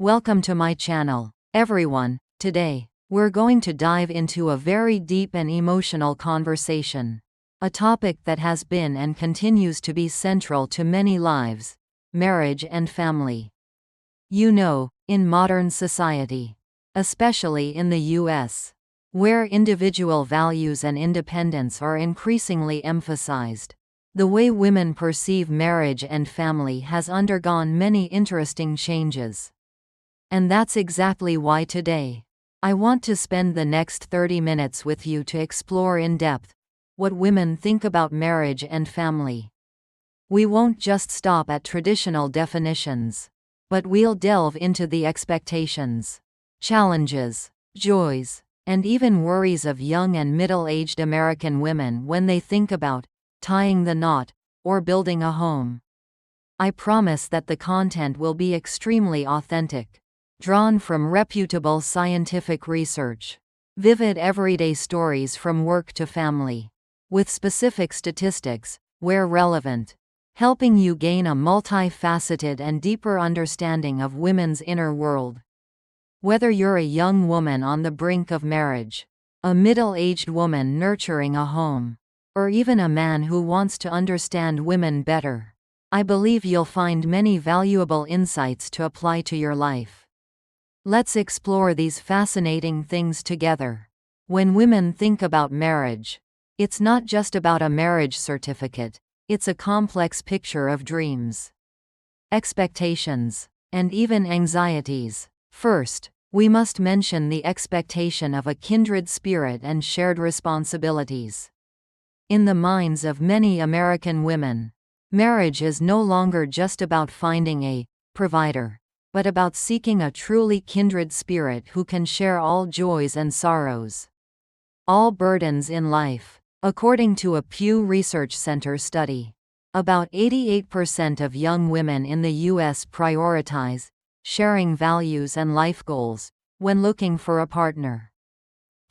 Welcome to my channel, everyone. Today, we're going to dive into a very deep and emotional conversation. A topic that has been and continues to be central to many lives: marriage and family. You know, in modern society, especially in the US, where individual values and independence are increasingly emphasized, the way women perceive marriage and family has undergone many interesting changes. And that's exactly why today, I want to spend the next 30 minutes with you to explore in depth what women think about marriage and family. We won't just stop at traditional definitions, but we'll delve into the expectations, challenges, joys, and even worries of young and middle-aged American women when they think about tying the knot or building a home. I promise that the content will be extremely authentic, drawn from reputable scientific research, vivid everyday stories from work to family, with specific statistics, where relevant, helping you gain a multifaceted and deeper understanding of women's inner world. Whether you're a young woman on the brink of marriage, a middle-aged woman nurturing a home, or even a man who wants to understand women better, I believe you'll find many valuable insights to apply to your life. Let's explore these fascinating things together. When women think about marriage, it's not just about a marriage certificate, it's a complex picture of dreams, expectations, and even anxieties. First, we must mention the expectation of a kindred spirit and shared responsibilities. In the minds of many American women, marriage is no longer just about finding a provider, but about seeking a truly kindred spirit who can share all joys and sorrows, all burdens in life. According to a Pew Research Center study, about 88% of young women in the U.S. prioritize sharing values and life goals when looking for a partner.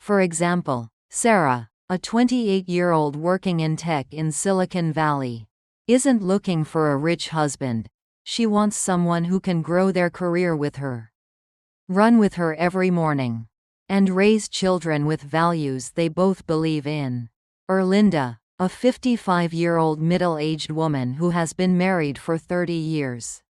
For example, Sarah, a 28-year-old working in tech in Silicon Valley, isn't looking for a rich husband. She wants someone who can grow their career with her, run with her every morning, and raise children with values they both believe in. Linda, a 55-year-old middle-aged woman who has been married for 30 years,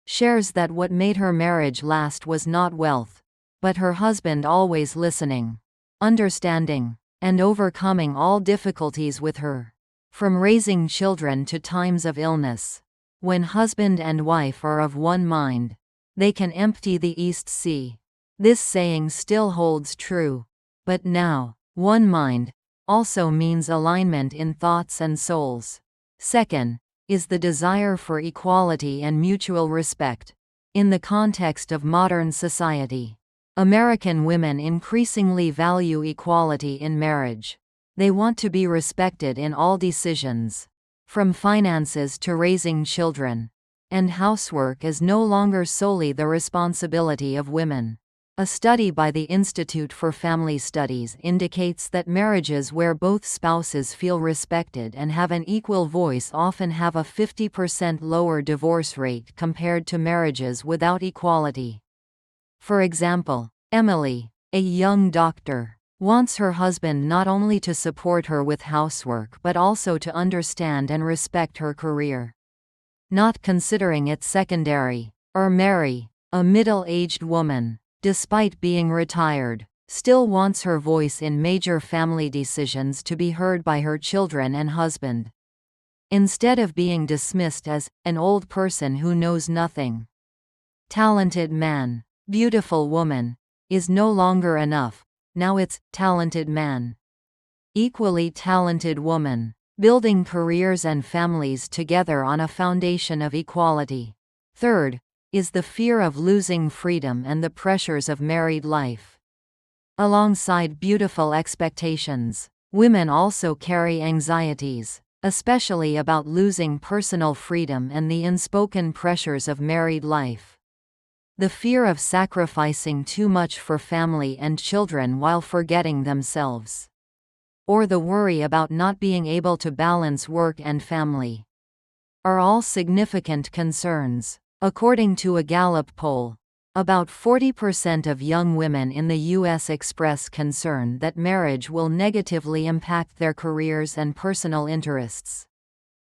shares that what made her marriage last was not wealth, but her husband always listening, understanding, and overcoming all difficulties with her, from raising children to times of illness. When husband and wife are of one mind, they can empty the East Sea. This saying still holds true, but now, one mind also means alignment in thoughts and souls. Second, is the desire for equality and mutual respect. In the context of modern society, American women increasingly value equality in marriage. They want to be respected in all decisions, from finances to raising children, and housework is no longer solely the responsibility of women. A study by the Institute for Family Studies indicates that marriages where both spouses feel respected and have an equal voice often have a 50% lower divorce rate compared to marriages without equality. For example, Emily, a young doctor, wants her husband not only to support her with housework but also to understand and respect her career, not considering it secondary. Or Mary, a middle-aged woman, despite being retired, still wants her voice in major family decisions to be heard by her children and husband, instead of being dismissed as an old person who knows nothing. Talented man, beautiful woman, is no longer enough. Now it's talented man, equally talented woman, building careers and families together on a foundation of equality. Third, is the fear of losing freedom and the pressures of married life. Alongside beautiful expectations, women also carry anxieties, especially about losing personal freedom and the unspoken pressures of married life. The fear of sacrificing too much for family and children while forgetting themselves, or the worry about not being able to balance work and family, are all significant concerns. According to a Gallup poll, About 40% of young women in the U.S. express concern that marriage will negatively impact their careers and personal interests.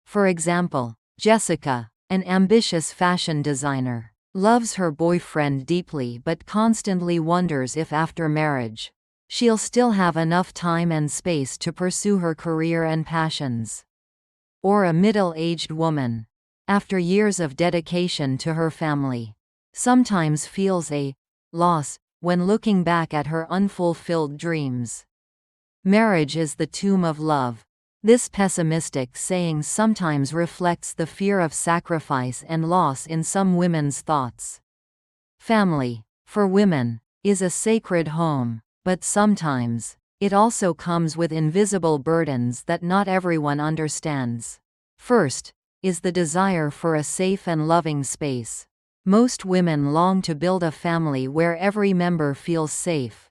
For example, Jessica, an ambitious fashion designer, loves her boyfriend deeply but constantly wonders if after marriage, she'll still have enough time and space to pursue her career and passions. Or a middle-aged woman, after years of dedication to her family, sometimes feels a loss when looking back at her unfulfilled dreams. Marriage is the tomb of love. This pessimistic saying sometimes reflects the fear of sacrifice and loss in some women's thoughts. Family, for women, is a sacred home, but sometimes, it also comes with invisible burdens that not everyone understands. First, is the desire for a safe and loving space. Most women long to build a family where every member feels safe,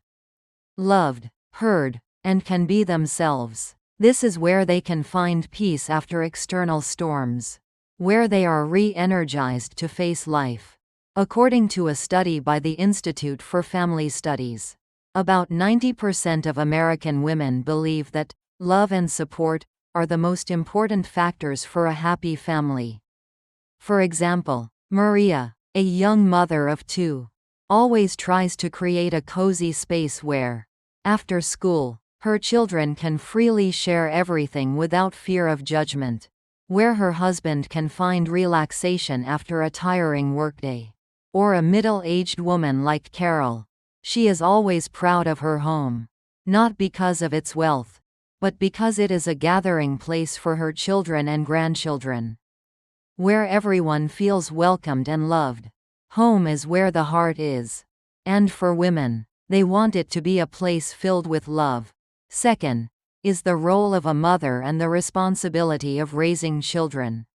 loved, heard, and can be themselves. This is where they can find peace after external storms, where they are re-energized to face life. According to a study by the Institute for Family Studies, about 90% of American women believe that love and support are the most important factors for a happy family. For example, Maria, a young mother of 2, always tries to create a cozy space where, after school, her children can freely share everything without fear of judgment, where her husband can find relaxation after a tiring workday. Or a middle-aged woman like Carol. She is always proud of her home, not because of its wealth, but because it is a gathering place for her children and grandchildren, where everyone feels welcomed and loved. Home is where the heart is. And for women, they want it to be a place filled with love. Second, is the role of a mother and the responsibility of raising children.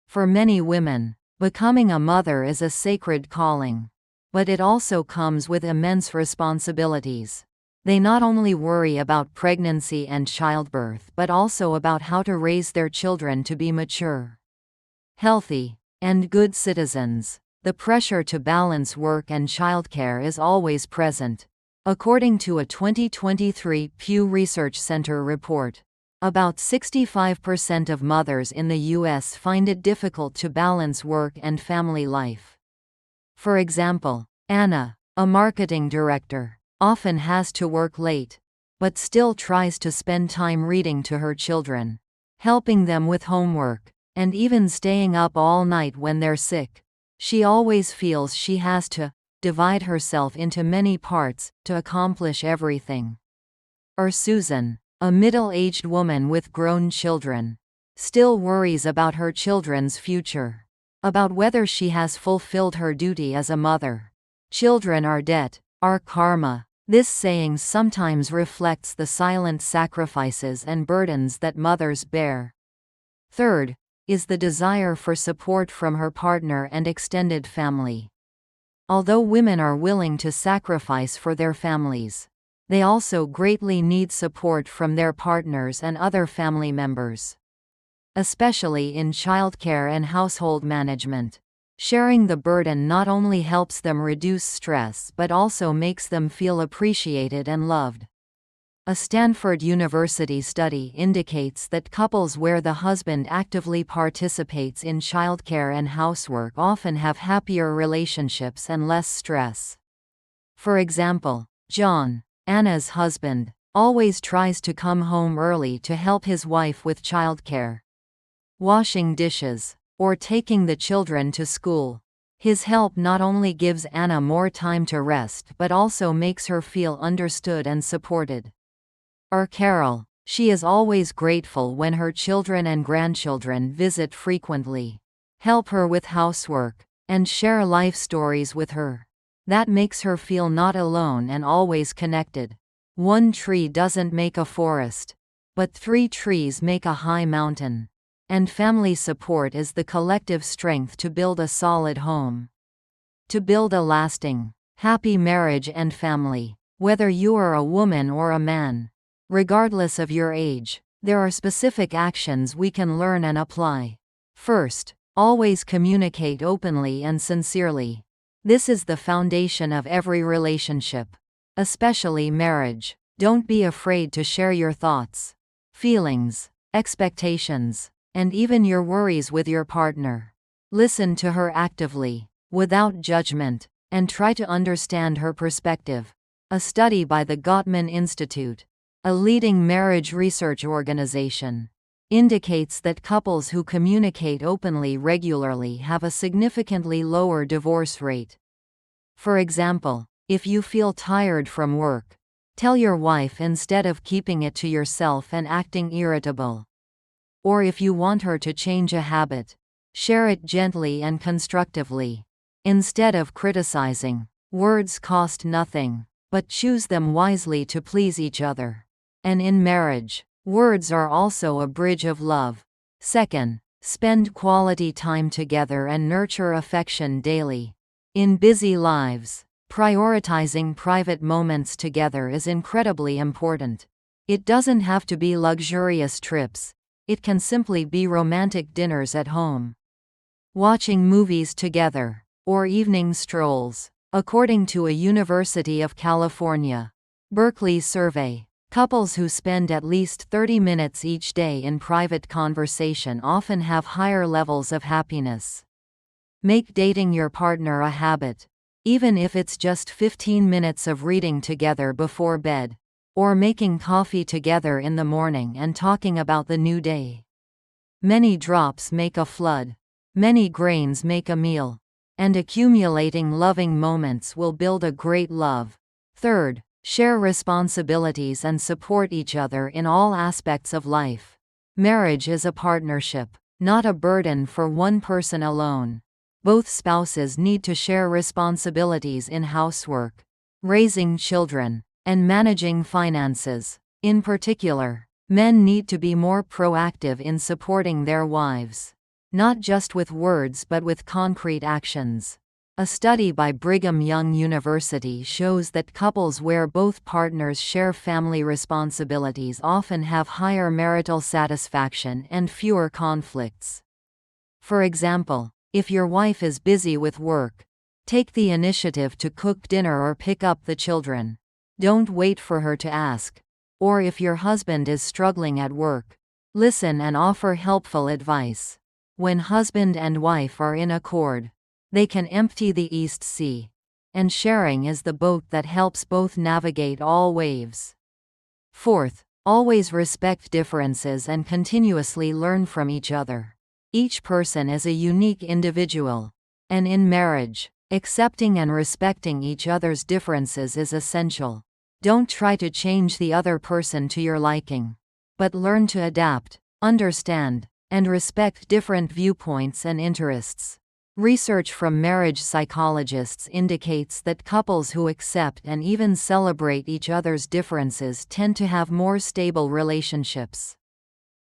For many women, becoming a mother is a sacred calling. But it also comes with immense responsibilities. They not only worry about pregnancy and childbirth but also about how to raise their children to be mature, healthy, and good citizens. The pressure to balance work and childcare is always present. According to a 2023 Pew Research Center report, about 65% of mothers in the U.S. find it difficult to balance work and family life. For example, Anna, a marketing director, often has to work late, but still tries to spend time reading to her children, helping them with homework, and even staying up all night when they're sick. She always feels she has to divide herself into many parts to accomplish everything. Or Susan, a middle-aged woman with grown children, still worries about her children's future, about whether she has fulfilled her duty as a mother. Children are debt, are karma. This saying sometimes reflects the silent sacrifices and burdens that mothers bear. Third, is the desire for support from her partner and extended family. Although women are willing to sacrifice for their families, they also greatly need support from their partners and other family members, especially in childcare and household management. Sharing the burden not only helps them reduce stress but also makes them feel appreciated and loved. A Stanford University study indicates that couples where the husband actively participates in childcare and housework often have happier relationships and less stress. For example, John, Anna's husband, always tries to come home early to help his wife with childcare, washing dishes, or taking the children to school. His help not only gives Anna more time to rest but also makes her feel understood and supported. Or Carol, she is always grateful when her children and grandchildren visit frequently, help her with housework, and share life stories with her. That makes her feel not alone and always connected. One tree doesn't make a forest, but 3 trees make a high mountain. And family support is the collective strength to build a solid home, to build a lasting, happy marriage and family. Whether you are a woman or a man, regardless of your age, there are specific actions we can learn and apply. First, always communicate openly and sincerely. This is the foundation of every relationship, especially marriage. Don't be afraid to share your thoughts, feelings, expectations, and even your worries with your partner. Listen to her actively, without judgment, and try to understand her perspective. A study by the Gottman Institute, a leading marriage research organization, indicates that couples who communicate openly regularly have a significantly lower divorce rate. For example, if you feel tired from work, tell your wife instead of keeping it to yourself and acting irritable. Or if you want her to change a habit, share it gently and constructively. Instead of criticizing, words cost nothing, but choose them wisely to please each other. And in marriage, words are also a bridge of love. Second, spend quality time together and nurture affection daily. In busy lives, prioritizing private moments together is incredibly important. It doesn't have to be luxurious trips. It can simply be romantic dinners at home, watching movies together, or evening strolls. According to a University of California, Berkeley survey, couples who spend at least 30 minutes each day in private conversation often have higher levels of happiness. Make dating your partner a habit, even if it's just 15 minutes of reading together before bed, or making coffee together in the morning and talking about the new day. Many drops make a flood. Many grains make a meal. And accumulating loving moments will build a great love. Third, share responsibilities and support each other in all aspects of life. Marriage is a partnership, not a burden for one person alone. Both spouses need to share responsibilities in housework, raising children, and managing finances. In particular, men need to be more proactive in supporting their wives, not just with words but with concrete actions. A study by Brigham Young University shows that couples where both partners share family responsibilities often have higher marital satisfaction and fewer conflicts. For example, if your wife is busy with work, take the initiative to cook dinner or pick up the children. Don't wait for her to ask. Or if your husband is struggling at work, listen and offer helpful advice. When husband and wife are in accord, they can empty the East Sea. And sharing is the boat that helps both navigate all waves. Fourth, always respect differences and continuously learn from each other. Each person is a unique individual. And in marriage, accepting and respecting each other's differences is essential. Don't try to change the other person to your liking, but learn to adapt, understand, and respect different viewpoints and interests. Research from marriage psychologists indicates that couples who accept and even celebrate each other's differences tend to have more stable relationships.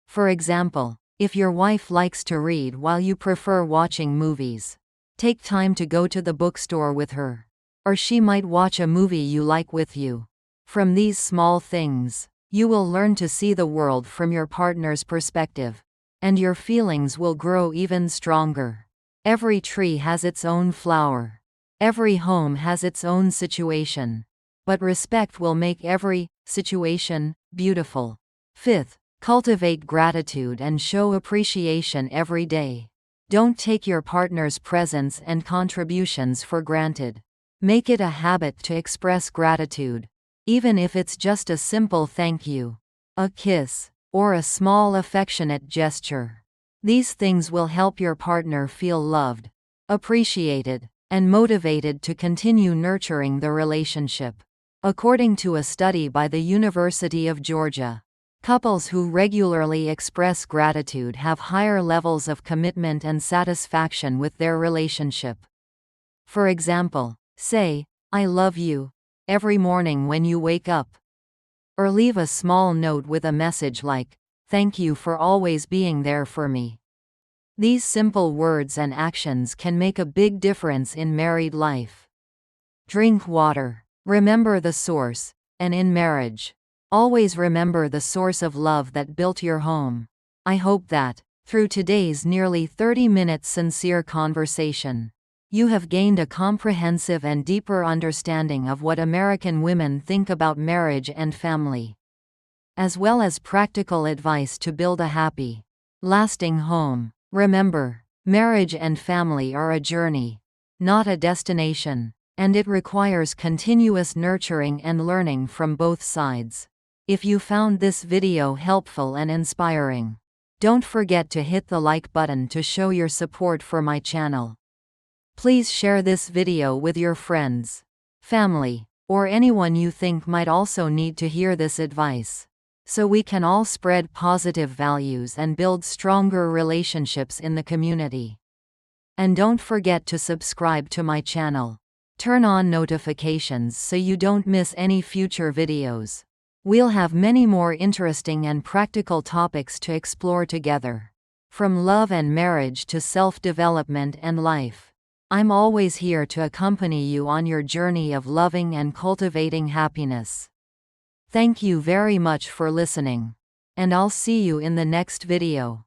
For example, if your wife likes to read while you prefer watching movies, take time to go to the bookstore with her. Or she might watch a movie you like with you. From these small things, you will learn to see the world from your partner's perspective, and your feelings will grow even stronger. Every tree has its own flower. Every home has its own situation. But respect will make every situation beautiful. Fifth, cultivate gratitude and show appreciation every day. Don't take your partner's presence and contributions for granted. Make it a habit to express gratitude, even if it's just a simple thank you, a kiss, or a small affectionate gesture. These things will help your partner feel loved, appreciated, and motivated to continue nurturing the relationship. According to a study by the University of Georgia, couples who regularly express gratitude have higher levels of commitment and satisfaction with their relationship. For example, say, "I love you," every morning when you wake up. Or leave a small note with a message like, "Thank you for always being there for me." These simple words and actions can make a big difference in married life. Drink water. Remember the source. And in marriage, always remember the source of love that built your home. I hope that, through today's nearly 30-minute sincere conversation, You have gained a comprehensive and deeper understanding of what American women think about marriage and family, as well as practical advice to build a happy, lasting home. Remember, marriage and family are a journey, not a destination, and it requires continuous nurturing and learning from both sides. If you found this video helpful and inspiring, don't forget to hit the like button to show your support for my channel. Please share this video with your friends, family, or anyone you think might also need to hear this advice, so we can all spread positive values and build stronger relationships in the community. And don't forget to subscribe to my channel. Turn on notifications so you don't miss any future videos. We'll have many more interesting and practical topics to explore together. From love and marriage to self-development and life. I'm always here to accompany you on your journey of loving and cultivating happiness. Thank you very much for listening. And I'll see you in the next video.